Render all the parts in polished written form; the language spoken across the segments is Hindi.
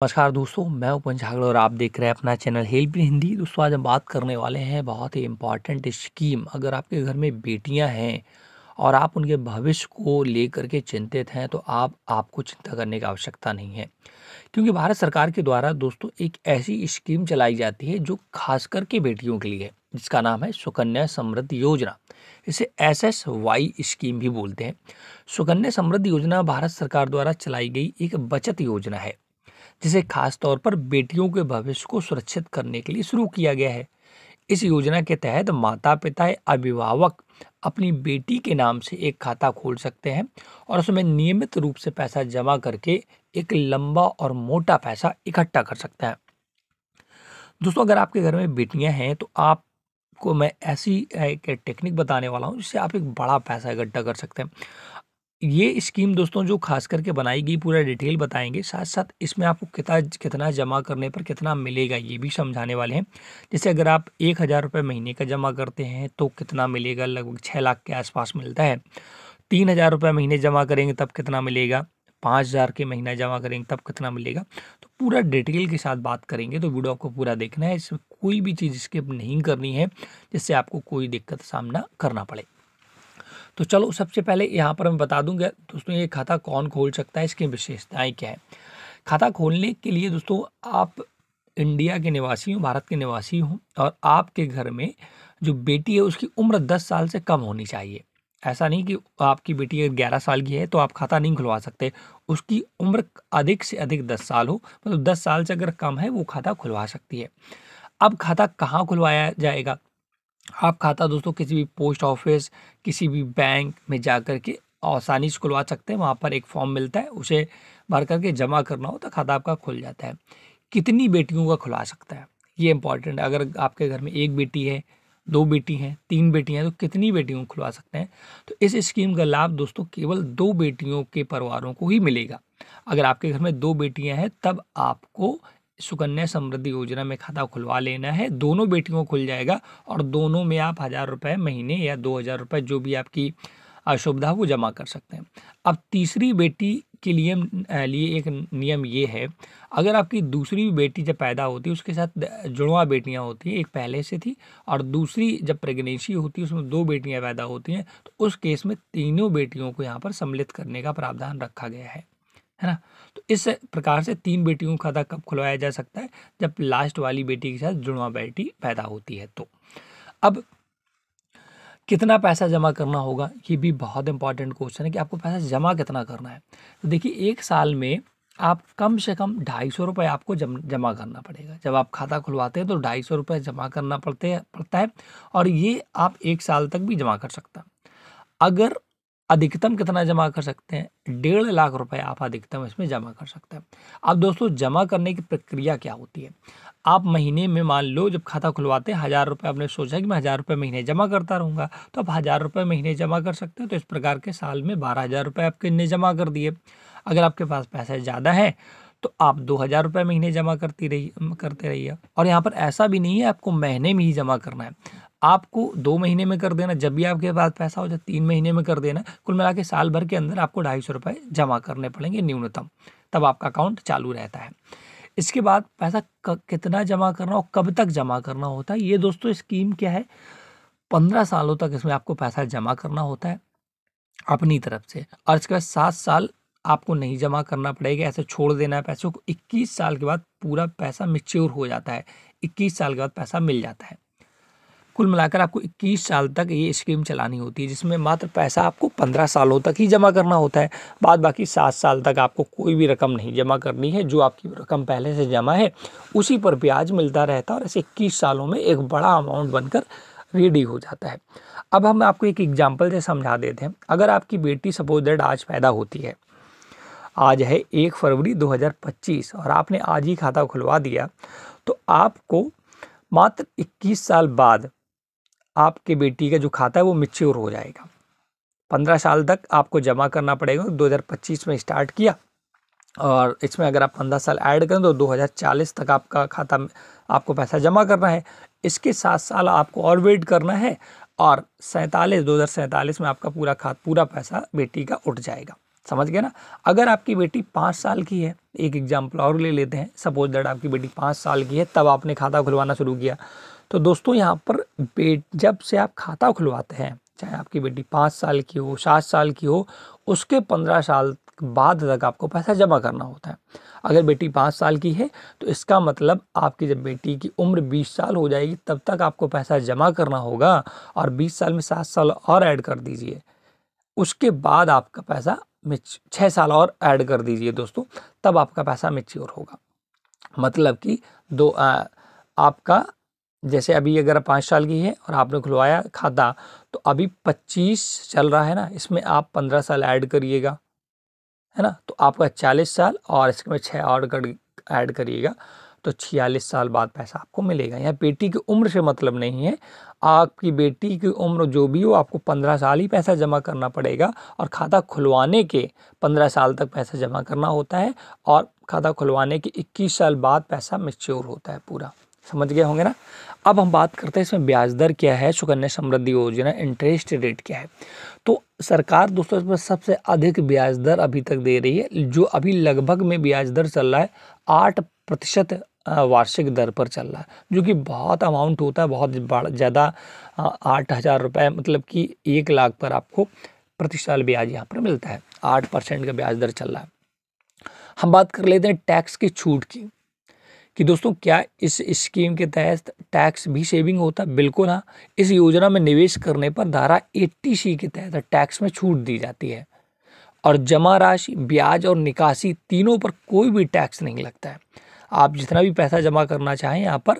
नमस्कार दोस्तों, मैं उपन झागड़ और आप देख रहे हैं अपना चैनल हेल्प इन हिंदी। दोस्तों आज हम बात करने वाले हैं बहुत ही इम्पॉर्टेंट स्कीम। अगर आपके घर में बेटियां हैं और आप उनके भविष्य को लेकर के चिंतित हैं तो आपको चिंता करने की आवश्यकता नहीं है, क्योंकि भारत सरकार के द्वारा दोस्तों एक ऐसी स्कीम चलाई जाती है जो खास करके बेटियों के लिए है, जिसका नाम है सुकन्या समृद्धि योजना। इसे SSY स्कीम भी बोलते हैं। सुकन्या समृद्धि योजना भारत सरकार द्वारा चलाई गई एक बचत योजना है, जिसे खास तौर पर बेटियों के भविष्य को सुरक्षित करने के लिए शुरू किया गया है। इस योजना के तहत माता पिता या अभिभावक अपनी बेटी के नाम से एक खाता खोल सकते हैं और उसमें नियमित रूप से पैसा जमा करके एक लंबा और मोटा पैसा इकट्ठा कर सकते हैं। दोस्तों अगर आपके घर में बेटियां हैं तो आपको मैं ऐसी एक टेक्निक बताने वाला हूं जिससे आप एक बड़ा पैसा इकट्ठा कर सकते हैं। ये स्कीम दोस्तों जो खास करके बनाई गई पूरा डिटेल बताएंगे, साथ साथ इसमें आपको कितना कितना जमा करने पर कितना मिलेगा ये भी समझाने वाले हैं। जैसे अगर आप 1,000 रुपये महीने का जमा करते हैं तो कितना मिलेगा, लगभग 6 लाख के आसपास मिलता है। 3,000 रुपये महीने जमा करेंगे तब कितना मिलेगा, 5,000 के महीना जमा करेंगे तब कितना मिलेगा। तो पूरा डिटेल के साथ बात करेंगे, तो वीडियो आपको पूरा देखना है, इसमें कोई भी चीज़ स्किप नहीं करनी है जिससे आपको कोई दिक्कत सामना करना पड़े। तो चलो सबसे पहले यहाँ पर मैं बता दूंगा दोस्तों ये खाता कौन खोल सकता है, इसकी विशेषताएं क्या है। खाता खोलने के लिए दोस्तों आप इंडिया के निवासी हो, भारत के निवासी हो और आपके घर में जो बेटी है उसकी उम्र 10 साल से कम होनी चाहिए। ऐसा नहीं कि आपकी बेटी अगर 11 साल की है तो आप खाता नहीं खुलवा सकते, उसकी उम्र अधिक से अधिक 10 साल हो, मतलब 10 साल से अगर कम है वो खाता खुलवा सकती है। अब खाता कहाँ खुलवाया जाएगा? आप खाता दोस्तों किसी भी पोस्ट ऑफिस, किसी भी बैंक में जा कर के आसानी से खुलवा सकते हैं। वहाँ पर एक फॉर्म मिलता है, उसे भर करके जमा करना हो तो खाता आपका खुल जाता है। कितनी बेटियों का खुलवा सकता है ये इंपॉर्टेंट है। अगर आपके घर में एक बेटी है, 2 बेटी हैं, 3 बेटियां हैं तो कितनी बेटियों को खुलवा सकते हैं? तो इस स्कीम का लाभ दोस्तों केवल 2 बेटियों के परिवारों को ही मिलेगा। अगर आपके घर में 2 बेटियां हैं तब आपको सुकन्या समृद्धि योजना में खाता खुलवा लेना है। दोनों बेटियों को खुल जाएगा और दोनों में आप 1,000 रुपये महीने या 2,000 रुपये जो भी आपकी सुविधा वो जमा कर सकते हैं। अब तीसरी बेटी के लिए एक नियम ये है, अगर आपकी दूसरी बेटी जब पैदा होती है उसके साथ जुड़वा बेटियां होती हैं, एक पहले से थी और दूसरी जब प्रेगनेंसी होती है उसमें 2 बेटियां पैदा होती हैं, तो उस केस में तीनों बेटियों को यहाँ पर सम्मिलित करने का प्रावधान रखा गया है ना। तो इस प्रकार से 3 बेटियों का खाता कब खुलवाया जा सकता है? जब लास्ट वाली बेटी के साथ जुड़वा बेटी पैदा होती है। तो अब कितना पैसा जमा करना होगा, ये भी बहुत इंपॉर्टेंट क्वेश्चन है कि आपको पैसा जमा कितना करना है। तो देखिए एक साल में आप कम से कम 250 रुपये आपको जमा करना पड़ेगा। जब आप खाता खुलवाते हैं तो 250 रुपये जमा करना पड़ता है और ये आप 1 साल तक भी जमा कर सकता है। अगर अधिकतम कितना जमा कर सकते हैं? 1,50,000 रुपये आप अधिकतम इसमें जमा कर सकते हैं। अब दोस्तों जमा करने की प्रक्रिया क्या होती है? आप महीने में मान लो जब खाता खुलवाते हैं 1,000 रुपये, आपने सोचा कि मैं 1,000 रुपये महीने जमा करता रहूँगा, तो आप 1,000 रुपये महीने जमा कर सकते हैं। तो इस प्रकार के साल में 12,000 रुपये आपके ने जमा कर दिए। अगर आपके पास पैसे ज़्यादा है तो आप 2,000 रुपये महीने जमा करते रहिए। और यहाँ पर ऐसा भी नहीं है आपको महीने में ही जमा करना है, आपको 2 महीने में कर देना, जब भी आपके पास पैसा हो जाए 3 महीने में कर देना। कुल मिला के साल भर के अंदर आपको 250 रुपये जमा करने पड़ेंगे न्यूनतम, तब आपका अकाउंट चालू रहता है। इसके बाद पैसा कितना जमा करना और कब तक जमा करना होता है, ये दोस्तों स्कीम क्या है, 15 सालों तक इसमें आपको पैसा जमा करना होता है अपनी तरफ से, और इसके बाद 7 साल आपको नहीं जमा करना पड़ेगा, ऐसे छोड़ देना है पैसों को। 21 साल के बाद पूरा पैसा मैच्योर हो जाता है, 21 साल के बाद पैसा मिल जाता है। कुल मिलाकर आपको 21 साल तक ये स्कीम चलानी होती है, जिसमें मात्र पैसा आपको 15 सालों तक ही जमा करना होता है। बाद बाकी 7 साल तक आपको कोई भी रकम नहीं जमा करनी है। जो आपकी रकम पहले से जमा है उसी पर ब्याज मिलता रहता है और ऐसे 21 सालों में एक बड़ा अमाउंट बनकर रेडी हो जाता है। अब हम आपको एक एग्जाम्पल से समझा देते हैं। अगर आपकी बेटी सपोज दैट आज पैदा होती है, आज है 1 फरवरी 2025 और आपने आज ही खाता खुलवा दिया, तो आपको मात्र 21 साल बाद आपके बेटी का जो खाता है वो मैच्योर हो जाएगा। 15 साल तक आपको जमा करना पड़ेगा। 2025 में स्टार्ट किया और इसमें अगर आप 15 साल ऐड करें तो 2040 तक आपका खाता में आपको पैसा जमा करना है। इसके 7 साल आपको और वेट करना है और 2047 में आपका पूरा पैसा बेटी का उठ जाएगा। समझ गए ना। अगर आपकी बेटी 5 साल की है, एक एग्जाम्पल और ले लेते हैं, सपोज दैट आपकी बेटी 5 साल की है, तब आपने खाता खुलवाना शुरू किया। तो दोस्तों यहाँ पर जब से आप खाता खुलवाते हैं, चाहे आपकी बेटी 5 साल की हो, 7 साल की हो, उसके 15 साल बाद तक आपको पैसा जमा करना होता है। अगर बेटी 5 साल की है तो इसका मतलब आपकी जब बेटी की उम्र 20 साल हो जाएगी तब तक आपको पैसा जमा करना होगा, और 20 साल में 7 साल और ऐड कर दीजिए, उसके बाद आपका पैसा 6 साल और ऐड कर दीजिए दोस्तों, तब आपका पैसा मैच्योर होगा। मतलब कि आपका जैसे अभी अगर 5 साल की है और आपने खुलवाया खाता, तो अभी 25 चल रहा है ना, इसमें आप 15 साल ऐड करिएगा, है ना, तो आपका 40 साल, और इसमें 6 और ऐड करिएगा तो 46 साल बाद पैसा आपको मिलेगा। यहाँ बेटी की उम्र से मतलब नहीं है, आपकी बेटी की उम्र जो भी हो, आपको 15 साल ही पैसा जमा करना पड़ेगा, और खाता खुलवाने के 15 साल तक पैसा जमा करना होता है, और खाता खुलवाने के 21 साल बाद पैसा मैच्योर होता है पूरा। समझ गए होंगे ना। अब हम बात करते हैं इसमें ब्याज दर क्या है, सुकन्या समृद्धि योजना इंटरेस्ट रेट क्या है। तो सरकार दोस्तों इसमें सबसे अधिक ब्याज दर अभी तक दे रही है, जो अभी लगभग में ब्याज दर चल रहा है 8% वार्षिक दर पर चल रहा है, जो कि बहुत अमाउंट होता है, बहुत ज़्यादा। 8,000 रुपये मतलब कि 1 लाख पर आपको प्रति साल ब्याज यहाँ पर मिलता है, 8% का ब्याज दर चल रहा है। हम बात कर लेते हैं टैक्स की छूट की, कि दोस्तों क्या इस स्कीम के तहत टैक्स भी सेविंग होता है? बिल्कुल हाँ। इस योजना में निवेश करने पर धारा 80C के तहत टैक्स में छूट दी जाती है, और जमा राशि, ब्याज और निकासी तीनों पर कोई भी टैक्स नहीं लगता है। आप जितना भी पैसा जमा करना चाहें यहाँ पर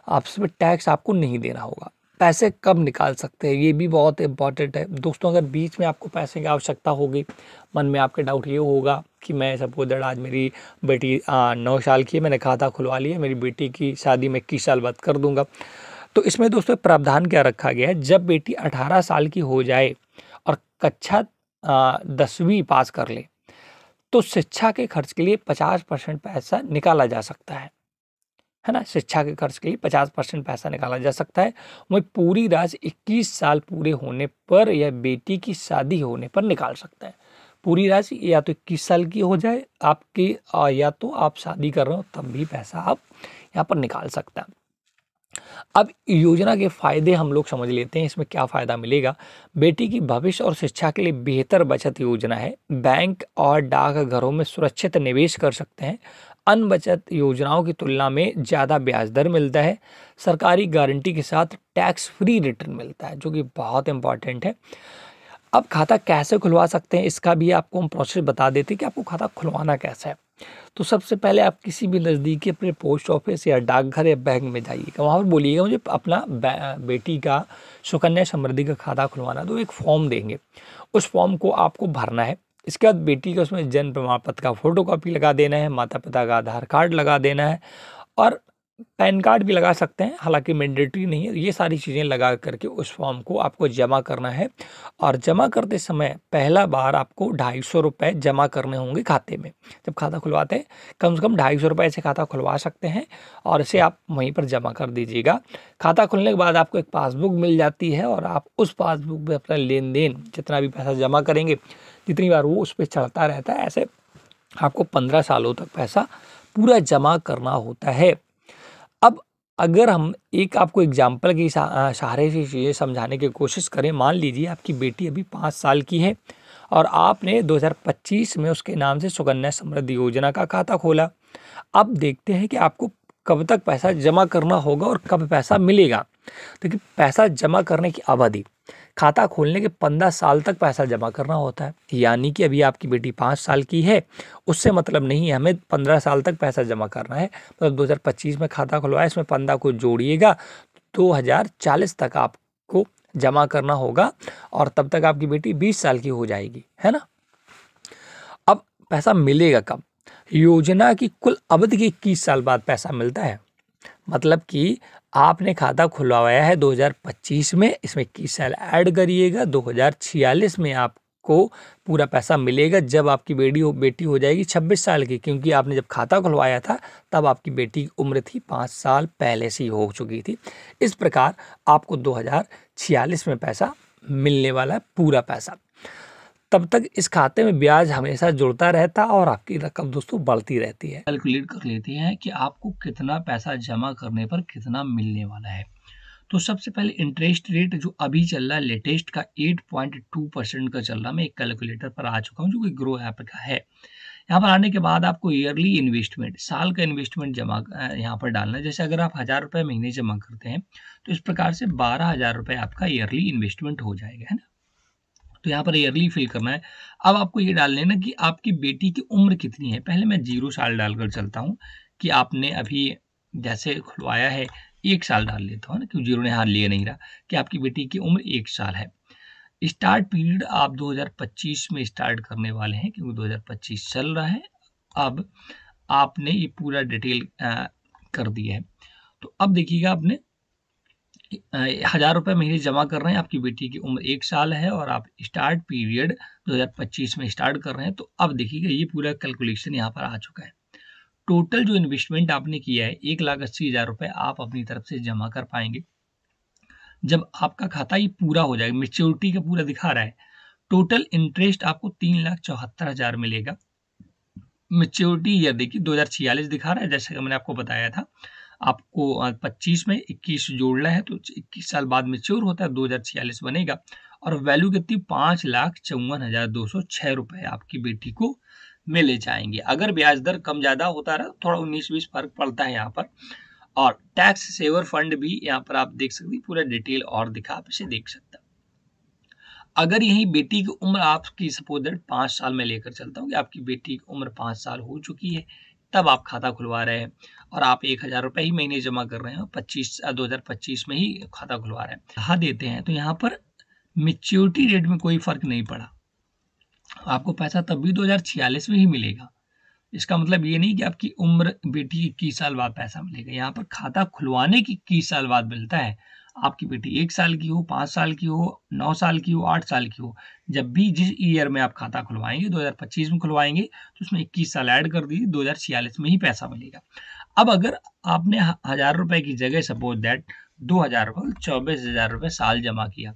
आपसे टैक्स आपको नहीं देना होगा। पैसे कब निकाल सकते हैं, ये भी बहुत इंपॉर्टेंट है दोस्तों। अगर बीच में आपको पैसे की आवश्यकता होगी, मन में आपके डाउट ये होगा कि मैं सपोज दैट आज मेरी बेटी 9 साल की है, मैंने खाता खुलवा लिया, मेरी बेटी की शादी मैं 21 साल बाद कर दूंगा। तो इसमें दोस्तों प्रावधान क्या रखा गया है, जब बेटी 18 साल की हो जाए और कक्षा 10वीं पास कर ले, तो शिक्षा के खर्च के लिए 50% पैसा निकाला जा सकता है ना। शिक्षा के खर्च के लिए 50% पैसा निकाला जा सकता है। वही पूरी राशि 21 साल पूरे होने पर या बेटी की शादी होने पर निकाल सकता है। पूरी राशि या तो 21 साल की हो जाए आपकी, या तो आप शादी कर रहे हो तब भी पैसा आप यहाँ पर निकाल सकता है। अब योजना के फायदे हम लोग समझ लेते हैं, इसमें क्या फ़ायदा मिलेगा। बेटी की भविष्य और शिक्षा के लिए बेहतर बचत योजना है। बैंक और डाकघरों में सुरक्षित निवेश कर सकते हैं। अन्य बचत योजनाओं की तुलना में ज़्यादा ब्याज दर मिलता है। सरकारी गारंटी के साथ टैक्स फ्री रिटर्न मिलता है, जो कि बहुत इंपॉर्टेंट है। अब खाता कैसे खुलवा सकते हैं, इसका भी आपको हम प्रोसेस बता देते हैं कि आपको खाता खुलवाना कैसा है। तो सबसे पहले आप किसी भी नज़दीकी अपने पोस्ट ऑफिस या डाकघर या बैंक में जाइएगा, वहाँ पर बोलिएगा मुझे अपना बेटी का सुकन्या समृद्धि का खाता खुलवाना। तो एक फॉर्म देंगे, उस फॉर्म को आपको भरना है। इसके बाद बेटी का उसमें जन्म प्रमाण पत्र का फोटोकॉपी लगा देना है, माता पिता का आधार कार्ड लगा देना है, और पैन कार्ड भी लगा सकते हैं, हालांकि मैंडेटरी नहीं है। ये सारी चीज़ें लगा करके उस फॉर्म को आपको जमा करना है, और जमा करते समय पहला बार आपको 250 रुपये जमा करने होंगे खाते में। जब खाता खुलवाते हैं कम से कम 250 रुपये से खाता खुलवा सकते हैं, और इसे आप वहीं पर जमा कर दीजिएगा। खाता खुलने के बाद आपको एक पासबुक मिल जाती है, और आप उस पासबुक में अपना लेन देन जितना भी पैसा जमा करेंगे, जितनी बार वो उस पर चढ़ता रहता है, ऐसे आपको 15 सालों तक पैसा पूरा जमा करना होता है। अब अगर हम एक आपको एग्जाम्पल के सहारे से चीज़ें समझाने की कोशिश करें, मान लीजिए आपकी बेटी अभी 5 साल की है और आपने 2025 में उसके नाम से सुकन्या समृद्धि योजना का खाता खोला। अब देखते हैं कि आपको कब तक पैसा जमा करना होगा और कब पैसा मिलेगा। देखिए, पैसा जमा करने की अवधि खाता खोलने के 15 साल तक पैसा जमा करना होता है। यानी कि अभी आपकी बेटी 5 साल की है, उससे मतलब नहीं है, हमें 15 साल तक पैसा जमा करना है। मतलब 2025 में खाता खुलवाया, इसमें 15 को जोड़िएगा, 2040 तक आपको जमा करना होगा, और तब तक आपकी बेटी 20 साल की हो जाएगी, है ना। अब पैसा मिलेगा कब? योजना की कुल अवधि के 21 साल बाद पैसा मिलता है। मतलब कि आपने खाता खुलवाया है 2025 में, इसमें 21 साल ऐड करिएगा, 2046 में आपको पूरा पैसा मिलेगा, जब आपकी बेटी हो जाएगी 26 साल की। क्योंकि आपने जब खाता खुलवाया था तब आपकी बेटी की उम्र थी 5 साल पहले से ही हो चुकी थी। इस प्रकार आपको 2046 में पैसा मिलने वाला है, पूरा पैसा। तब तक इस खाते में ब्याज हमेशा जुड़ता रहता और आपकी रकम दोस्तों बढ़ती रहती है। कैलकुलेट कर लेते हैं कि आपको कितना पैसा जमा करने पर कितना मिलने वाला है। तो सबसे पहले इंटरेस्ट रेट जो अभी चल रहा है लेटेस्ट का 8.2% का चल रहा है। मैं एक कैलकुलेटर पर आ चुका हूँ जो कि ग्रो ऐप का है। यहाँ पर आने के बाद आपको ईयरली इन्वेस्टमेंट, साल का इन्वेस्टमेंट जमा यहाँ पर डालना है। जैसे अगर आप 1000 रुपये महीने जमा करते हैं तो इस प्रकार से 12,000 रुपये आपका ईयरली इन्वेस्टमेंट हो जाएगा, है ना। तो यहाँ पर ईयरली फिल करना है। अब आपको ये डाल लेना कि आपकी बेटी की उम्र कितनी है। पहले मैं 0 साल डालकर चलता हूँ कि आपने अभी जैसे खुलवाया है 1 साल डाल लेता हूँ ना, क्योंकि 0 ने हाथ लिया नहीं रहा, कि आपकी बेटी की उम्र 1 साल है। स्टार्ट पीरियड आप 2025 में स्टार्ट करने वाले हैं क्योंकि 2025 चल रहा है। अब आपने ये पूरा डिटेल कर दिया है। तो अब देखिएगा आपने 1000 रुपये महीने जमा कर रहे हैं, आपकी बेटी की उम्र 1 साल है और आप स्टार्ट पीरियड 2025 में स्टार्ट कर रहे हैं। तो अब देखिएगा ये पूरा कैलकुलेशन यहाँ पर आ चुका है। टोटल जो इन्वेस्टमेंट आपने किया है 1,80,000 रुपये आप अपनी तरफ से जमा कर पाएंगे। जब आपका खाता ये पूरा हो जाएगा, मेच्योरिटी का पूरा दिखा रहा है, टोटल इंटरेस्ट आपको 3,74,000 मिलेगा। मेच्योरिटी ईयर देखिए 2046 दिखा रहा है, जैसे कि मैंने आपको बताया था। आपको 25 में 21 जोड़ना है तो 21 साल बाद मेच्योर होता है, 2046 बनेगा। और वैल्यू कितनी, 5,54,206 रुपये आपकी बेटी को मिले जाएंगे। अगर ब्याज दर कम ज्यादा होता रहा थोड़ा 19-20 फर्क पड़ता है यहाँ पर। और टैक्स सेवर फंड भी यहाँ पर आप देख सकते हैं, पूरा डिटेल और दिखा, आप इसे देख सकते हैं। अगर यही बेटी की उम्र आपकी सपोज दैट 5 साल में लेकर चलता हूँ कि आपकी बेटी की उम्र 5 साल हो चुकी है, तब आप खाता खुलवा रहे हैं और आप 1,000 रुपये ही महीने जमा कर रहे हैं, 2025 में ही खाता खुलवा रहे हैं, हाँ देते हैं, तो यहाँ पर मेच्योरिटी रेट में कोई फर्क नहीं पड़ा। आपको पैसा तब भी 2046 में ही मिलेगा। इसका मतलब ये नहीं कि आपकी उम्र बेटी की 21 साल बाद पैसा मिलेगा। यहाँ पर खाता खुलवाने की 21 साल बाद मिलता है। आपकी बेटी 1 साल की हो, 5 साल की हो, 9 साल की हो, 8 साल की हो, जब भी जिस ईयर में आप खाता खुलवाएंगे, 2025 में खुलवाएंगे तो उसमें 21 साल ऐड कर दीजिए, 2046 में ही पैसा मिलेगा। अब अगर आपने 1,000 रुपए की जगह सपोज दैट 2,000 रुपये, 24,000 रुपये साल जमा किया,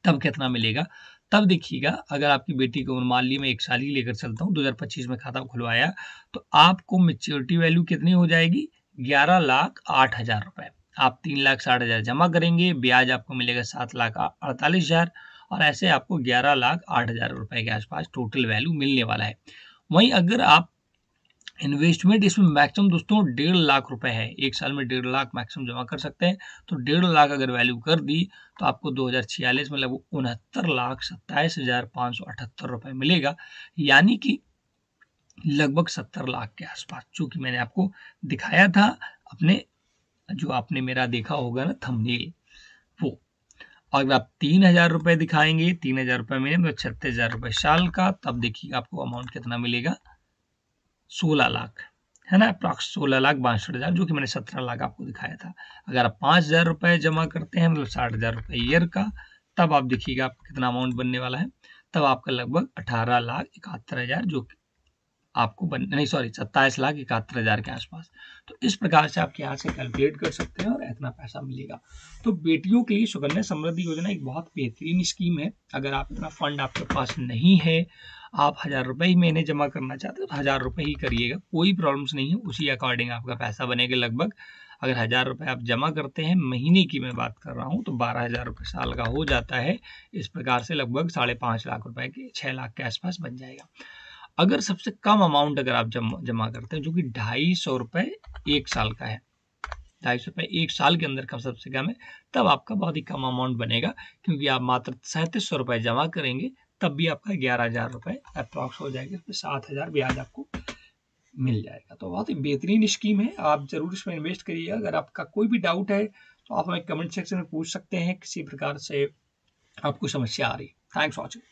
तब कितना मिलेगा। तब देखिएगा, अगर आपकी बेटी की उम्र, मान ली मैं 1 साल ही लेकर चलता हूँ, 2025 में खाता खुलवाया, तो आपको मेच्योरिटी वैल्यू कितनी हो जाएगी, 11,08,000 रुपये। आप 3,60,000 जमा करेंगे, ब्याज आपको मिलेगा 7,48,000 और ऐसे आपको 11,08,000 रुपये के आसपास टोटल वैल्यू मिलने वाला है। वहीं अगर आप इन्वेस्टमेंट, इसमें मैक्सिमम दोस्तों 1.5 लाख रुपए है, 1 साल में 1.5 लाख मैक्सिमम जमा कर सकते हैं। तो 1.5 लाख अगर वैल्यू कर दी तो आपको 2046 में लगभग 69,27,578 रुपए मिलेगा, यानी कि लगभग 70 लाख के आसपास, जो कि मैंने आपको दिखाया था अपने, जो आपने मेरा देखा होगा ना थंबनेल वो। और अगर आप 3,000 रुपये दिखाएंगे, 3,000 रुपये महीने में, 36,000 रुपये साल का, तब देखिए आपको अमाउंट कितना मिलेगा, 16 लाख, है ना, अप्रॉक्स 16,62,000, जो कि मैंने 17 लाख आपको दिखाया था। अगर आप 5,000 रुपये जमा करते हैं, मतलब 60,000 रुपये ईयर का, तब आप देखिएगा आपका कितना अमाउंट बनने वाला है। तब आपका लगभग 18,71,000, जो आपको नहीं सॉरी 27,71,000 के आसपास। तो इस प्रकार से आप यहाँ से कैलकुलेट कर सकते हैं और इतना पैसा मिलेगा। तो बेटियों के लिए सुकन्या समृद्धि योजना एक बहुत बेहतरीन स्कीम है। अगर आप इतना फंड आपके पास नहीं है, आप 1,000 रुपये ही महीने जमा करना चाहते हो तो 1,000 रुपये ही करिएगा, कोई प्रॉब्लम्स नहीं है, उसी अकॉर्डिंग आपका पैसा बनेगा लगभग। अगर 1,000 रुपये आप जमा करते हैं महीने की मैं बात कर रहा हूँ, तो 12,000 रुपये साल का हो जाता है। इस प्रकार से लगभग 5.5 लाख रुपए के 6 लाख के आसपास बन जाएगा। अगर सबसे कम अमाउंट अगर आप जमा करते हैं, जो कि 250 रुपये 1 साल का है, 250 रुपये 1 साल के अंदर का सबसे कम है, तब आपका बहुत ही कम अमाउंट बनेगा, क्योंकि आप मात्र 3700 रुपये जमा करेंगे, तब भी आपका 11,000 रुपये अप्रॉक्स हो जाएगा, इसमें 7,000 ब्याज आपको मिल जाएगा। तो बहुत ही बेहतरीन स्कीम है, आप जरूर इसमें इन्वेस्ट करिए। अगर आपका कोई भी डाउट है तो आप हमें कमेंट सेक्शन में पूछ सकते हैं, किसी प्रकार से आपको समस्या आ रही है। Thanks for watching.